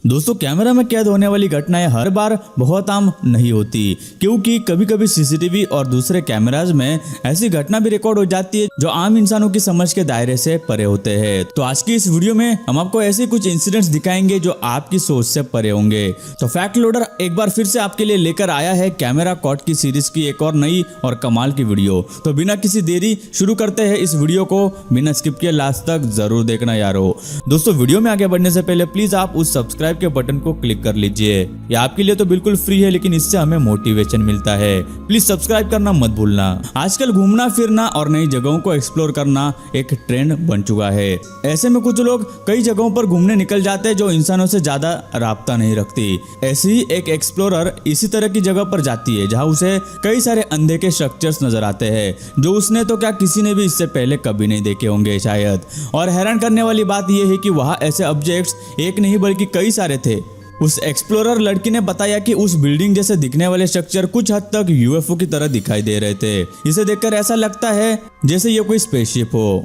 दोस्तों कैमरा में कैद होने वाली घटनाएं हर बार बहुत आम नहीं होती, क्योंकि कभी कभी सीसीटीवी और दूसरे कैमराज में ऐसी घटना भी रिकॉर्ड हो जाती है जो आम इंसानों की समझ के दायरे से परे होते हैं। तो आज की इस वीडियो में हम आपको ऐसे कुछ इंसिडेंट्स दिखाएंगे जो आपकी सोच से परे होंगे। तो फैक्ट लोडर एक बार फिर से आपके लिए लेकर आया है कैमरा कॉट की सीरीज की एक और नई और कमाल की वीडियो। तो बिना किसी देरी शुरू करते हैं इस वीडियो को, बिना स्किप किए लास्ट तक जरूर देखना यारो। दोस्तों वीडियो में आगे बढ़ने से पहले प्लीज आप उस सब्सक्राइब के बटन को क्लिक कर लीजिए। ये आपके लिए तो बिल्कुल फ्री है, लेकिन इससे हमें मोटिवेशन मिलता है। प्लीज सब्सक्राइब करना मत भूलना। आजकल घूमना फिरना और नई जगहों को एक्सप्लोर करना एक ट्रेंड बन चुका है। ऐसे में कुछ लोग कई जगहों पर घूमने निकल जाते हैं जो इंसानों से ज्यादा राब्ता नहीं रखती। ऐसे ही एक एक्सप्लोरर इसी तरह की जगह पर जाती है जहाँ उसे कई सारे अंधे के स्ट्रक्चर्स नजर आते हैं जो उसने तो क्या किसी ने भी इससे पहले कभी नहीं देखे होंगे शायद। और हैरान करने वाली बात यह है कि वहाँ ऐसे ऑब्जेक्ट्स एक नहीं बल्कि कई सारे थे। उस एक्सप्लोरर लड़की ने बताया कि उस बिल्डिंग जैसे दिखने वाले स्ट्रक्चर कुछ हद तक यूएफओ की तरह दिखाई दे रहे थे। इसे देखकर ऐसा लगता है जैसे ये कोई स्पेसशिप हो।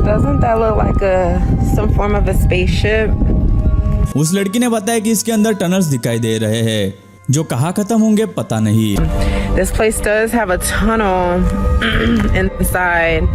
Doesn't that look like some form of a spaceship? उस लड़की ने बताया कि इसके अंदर टनल्स दिखाई दे रहे हैं जो कहाँ खत्म होंगे पता नहीं। This place does have a tunnel inside.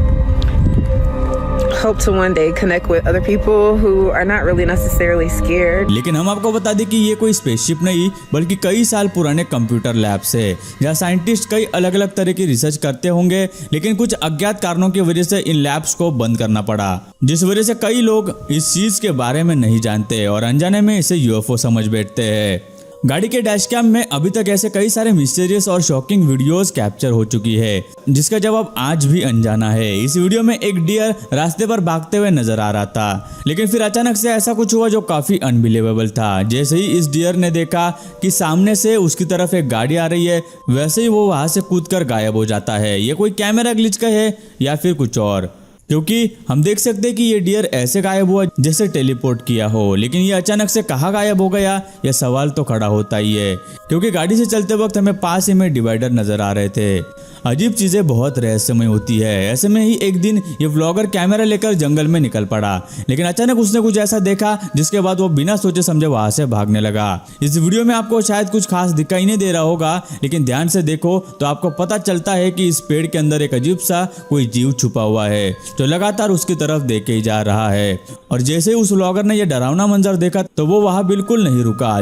Hope to one day connect with other people who are not really necessarily scared. लेकिन हम आपको बता दें कि ये कोई स्पेसशिप नहीं बल्कि कई साल पुराने कंप्यूटर लैब्स है जहाँ साइंटिस्ट कई अलग अलग तरह की रिसर्च करते होंगे, लेकिन कुछ अज्ञात कारणों की वजह से इन लैब्स को बंद करना पड़ा, जिस वजह से कई लोग इस चीज के बारे में नहीं जानते और अनजाने में इसे यूएफओ समझ बैठते हैं। गाड़ी के डैशकैम में अभी तक ऐसे कई सारे मिस्टीरियस और शॉकिंग वीडियोस कैप्चर हो चुकी है जिसका जवाब आज भी अनजाना है। इस वीडियो में एक डियर रास्ते पर भागते हुए नजर आ रहा था, लेकिन फिर अचानक से ऐसा कुछ हुआ जो काफी अनबिलीवेबल था। जैसे ही इस डियर ने देखा कि सामने से उसकी तरफ एक गाड़ी आ रही है, वैसे ही वो वहां से कूदकर गायब हो जाता है। ये कोई कैमरा ग्लिच का है या फिर कुछ और, क्योंकि हम देख सकते हैं कि ये डियर ऐसे गायब हुआ जैसे टेलीपोर्ट किया हो, लेकिन ये अचानक से कहाँ गायब हो गया यह सवाल तो खड़ा होता ही है, क्योंकि गाड़ी से चलते वक्त हमें पास ही में डिवाइडर नजर आ रहे थे। अजीब चीजें बहुत रहस्यमय होती है। ऐसे में ही एक दिन ये व्लॉगर कैमरा लेकर जंगल में निकल पड़ा, लेकिन अचानक उसने कुछ ऐसा देखा जिसके बाद वो बिना सोचे समझे वहां से भागने लगा। इस वीडियो में आपको शायद कुछ खास दिखाई नहीं दे रहा होगा, लेकिन ध्यान से देखो तो आपको पता चलता है कि इस पेड़ के अंदर एक अजीब सा कोई जीव छुपा हुआ है जो लगातार उसकी तरफ देखे ही जा रहा है। और जैसे ही उस व्लॉगर ने यह डरावना मंजर देखा तो वो वहां बिल्कुल नहीं रुका।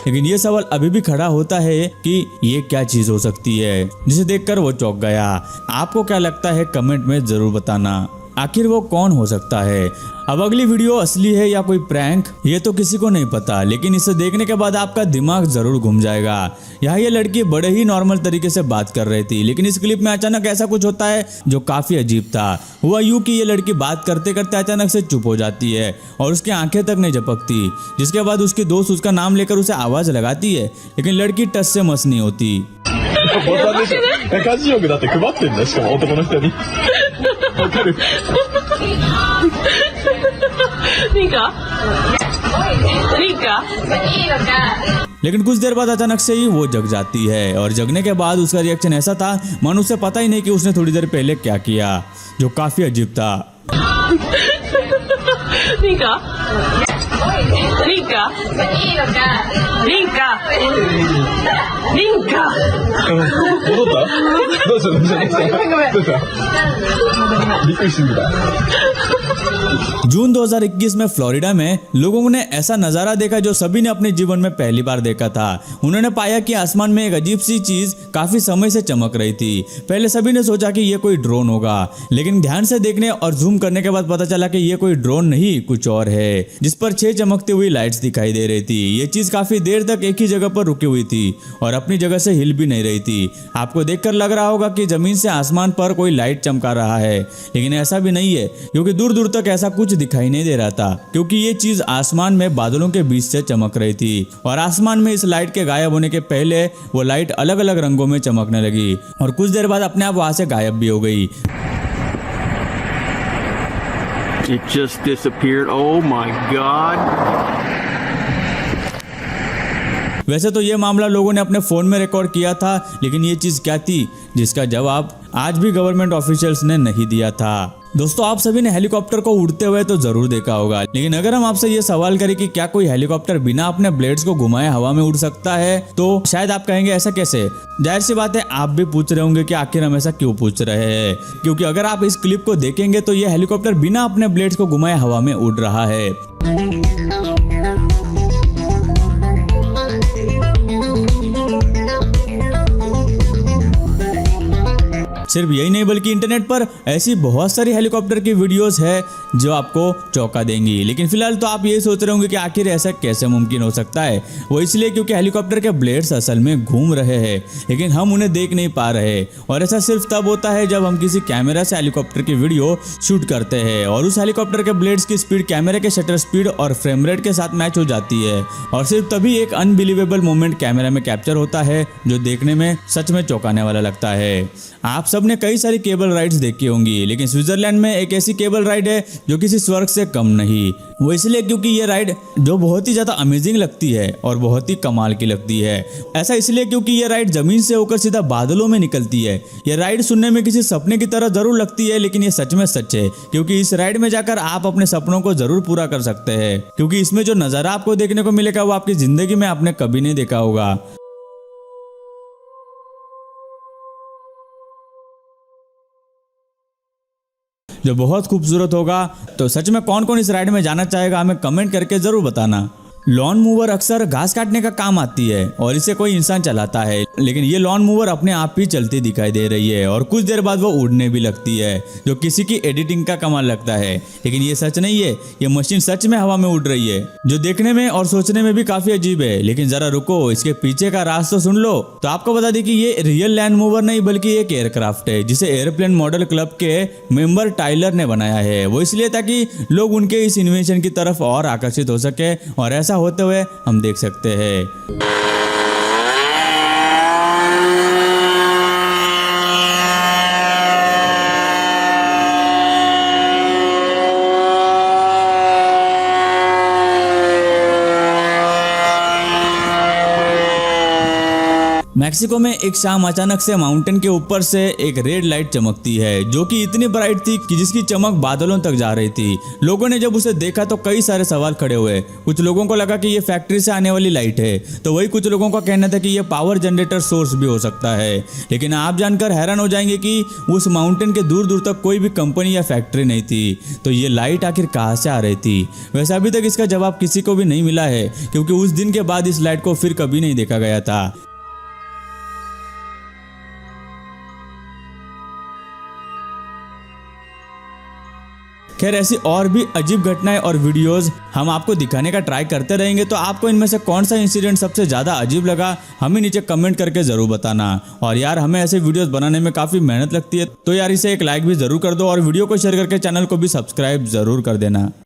लेकिन ये सवाल अभी भी खड़ा होता है कि ये क्या चीज हो सकती है, जिसे देखकर वो चौंक गया। आपको क्या लगता है कमेंट में जरूर बताना, आखिर वो कौन हो सकता है। अब अगली वीडियो असली है या कोई प्रैंक ये तो किसी को नहीं पता, लेकिन इसे देखने के बाद आपका दिमाग जरूर घूम जाएगा। यहाँ ये लड़की बड़े ही नॉर्मल तरीके से बात कर रही थी, लेकिन इस क्लिप में अचानक ऐसा कुछ होता है जो काफी अजीब था। हुआ यूं कि ये लड़की बात करते करते अचानक से चुप हो जाती है और उसकी आंखें तक नहीं झपकती, जिसके बाद उसकी दोस्त उसका नाम लेकर उसे आवाज लगाती है, लेकिन लड़की टस से मस नहीं होती। लेकिन कुछ देर बाद अचानक से ही वो जग जाती है और जगने के बाद उसका रिएक्शन ऐसा था मानो उसे पता ही नहीं कि उसने थोड़ी देर पहले क्या किया, जो काफी अजीब था। जून 2021 में फ्लोरिडा में लोगों ने ऐसा नजारा देखा जो सभी ने अपने जीवन में पहली बार देखा था। उन्होंने पाया कि आसमान में एक अजीब सी चीज काफी समय से चमक रही थी। पहले सभी ने सोचा कि ये कोई ड्रोन होगा, लेकिन ध्यान से देखने और जूम करने के बाद पता चला कि ये कोई ड्रोन नहीं कुछ और है, जिस पर 6 चमकती हुई लाइट्स दिखाई दे रही थी। ये चीज काफी देर तक एक ही जगह पर रुकी हुई थी और अपनी जगह से हिल भी नहीं रही थी। आपको देखकर लग रहा होगा कि जमीन से आसमान पर कोई लाइट चमका रहा है, लेकिन ऐसा भी नहीं है, क्योंकि दूर दूर तक ऐसा कुछ दिखाई नहीं दे रहा था, क्योंकि ये चीज आसमान में बादलों के बीच से चमक रही थी और आसमान में इस लाइट के गायब होने के पहले वो लाइट अलग अलग रंगों में चमकने लगी और कुछ देर बाद अपने आप वहां से गायब भी हो गई। It just disappeared. Oh my God. वैसे तो ये मामला लोगों ने अपने फोन में रिकॉर्ड किया था, लेकिन ये चीज क्या थी जिसका जवाब आज भी गवर्नमेंट ऑफिशियल्स ने नहीं दिया था। दोस्तों, आप सभी ने हेलीकॉप्टर को उड़ते हुए तो जरूर देखा होगा, लेकिन अगर हम आपसे ये सवाल करें कि क्या कोई हेलीकॉप्टर बिना अपने ब्लेड्स को घुमाए हवा में उड़ सकता है, तो शायद आप कहेंगे ऐसा कैसे। जाहिर सी बात है, आप भी पूछ रहे होंगे कि आखिर हम ऐसा क्यों पूछ रहे हैं, क्योंकि अगर आप इस क्लिप को देखेंगे तो ये हेलीकॉप्टर बिना अपने ब्लेड्स को घुमाए हवा में उड़ रहा है। सिर्फ यही नहीं बल्कि इंटरनेट पर ऐसी बहुत सारी हेलीकॉप्टर की वीडियोस है जो आपको चौंका देंगी। लेकिन फिलहाल तो आप ये सोच रहे होंगे कि आखिर ऐसा कैसे मुमकिन हो सकता है। वो इसलिए क्योंकि हेलीकॉप्टर के ब्लेड्स असल में घूम रहे हैं, लेकिन हम उन्हें देख नहीं पा रहे। और ऐसा सिर्फ तब होता है जब हम किसी कैमरा से हेलीकॉप्टर की वीडियो शूट करते हैं और उस हेलीकॉप्टर के ब्लेड्स की स्पीड कैमरे के शटर स्पीड और फ्रेम रेट के साथ मैच हो जाती है, और सिर्फ तभी एक अनबिलीवेबल मोमेंट कैमरा में कैप्चर होता है जो देखने में सच में चौंकाने वाला लगता है। आप सबने कई सारी केबल राइड्स देखी होंगी, लेकिन स्विट्जरलैंड में एक ऐसी केबल राइड है जो किसी स्वर्ग से कम नहीं। वो इसलिए क्योंकि ये राइड जो बहुत ही ज्यादा अमेजिंग लगती है और बहुत ही कमाल की लगती है। ऐसा इसलिए क्योंकि ये राइड जमीन से होकर सीधा बादलों में निकलती है। ये राइड सुनने में किसी सपने की तरह जरूर लगती है, लेकिन ये सच में सच है, क्योंकि इस राइड में जाकर आप अपने सपनों को जरूर पूरा कर सकते हैं। क्योंकि इसमें जो नजारा आपको देखने को मिलेगा वो आपकी जिंदगी में आपने कभी नहीं देखा होगा। जो बहुत खूबसूरत होगा। तो सच में कौन कौन इस राइड में जाना चाहेगा, हमें कमेंट करके जरूर बताना। लॉन मूवर अक्सर घास काटने का काम आती है और इसे कोई इंसान चलाता है, लेकिन ये लॉन मूवर अपने आप ही चलती दिखाई दे रही है और कुछ देर बाद वो उड़ने भी लगती है, जो किसी की एडिटिंग का कमाल लगता है। लेकिन ये सच नहीं है, ये मशीन सच में हवा में उड़ रही है, जो देखने में और सोचने में भी काफी अजीब है। लेकिन जरा रुको, इसके पीछे का राज तो सुन लो। तो आपको बता दें कि ये रियल लैंड मूवर नहीं बल्कि एक एयरक्राफ्ट है, जिसे एयरप्लेन मॉडल क्लब के मेंबर टाइलर ने बनाया है। वो इसलिए ताकि लोग उनके इस इन्वेंशन की तरफ और आकर्षित हो सके, और ऐसा होते हुए हम देख सकते हैं। मैक्सिको में एक शाम अचानक से माउंटेन के ऊपर से एक रेड लाइट चमकती है, जो कि इतनी ब्राइट थी कि जिसकी चमक बादलों तक जा रही थी। लोगों ने जब उसे देखा तो कई सारे सवाल खड़े हुए। कुछ लोगों को लगा कि ये फैक्ट्री से आने वाली लाइट है, तो वही कुछ लोगों का कहना था कि ये पावर जनरेटर सोर्स भी हो सकता है। लेकिन आप जानकर हैरान हो जाएंगे कि उस माउंटेन के दूर दूर तक कोई भी कंपनी या फैक्ट्री नहीं थी। तो ये लाइट आखिर कहाँ से आ रही थी? वैसे अभी तक इसका जवाब किसी को भी नहीं मिला है, क्योंकि उस दिन के बाद इस लाइट को फिर कभी नहीं देखा गया था। खैर, ऐसी और भी अजीब घटनाएं और वीडियोस हम आपको दिखाने का ट्राई करते रहेंगे। तो आपको इनमें से कौन सा इंसिडेंट सबसे ज़्यादा अजीब लगा, हमें नीचे कमेंट करके ज़रूर बताना। और यार, हमें ऐसे वीडियोस बनाने में काफ़ी मेहनत लगती है, तो यार इसे एक लाइक भी ज़रूर कर दो और वीडियो को शेयर करके चैनल को भी सब्सक्राइब ज़रूर कर देना।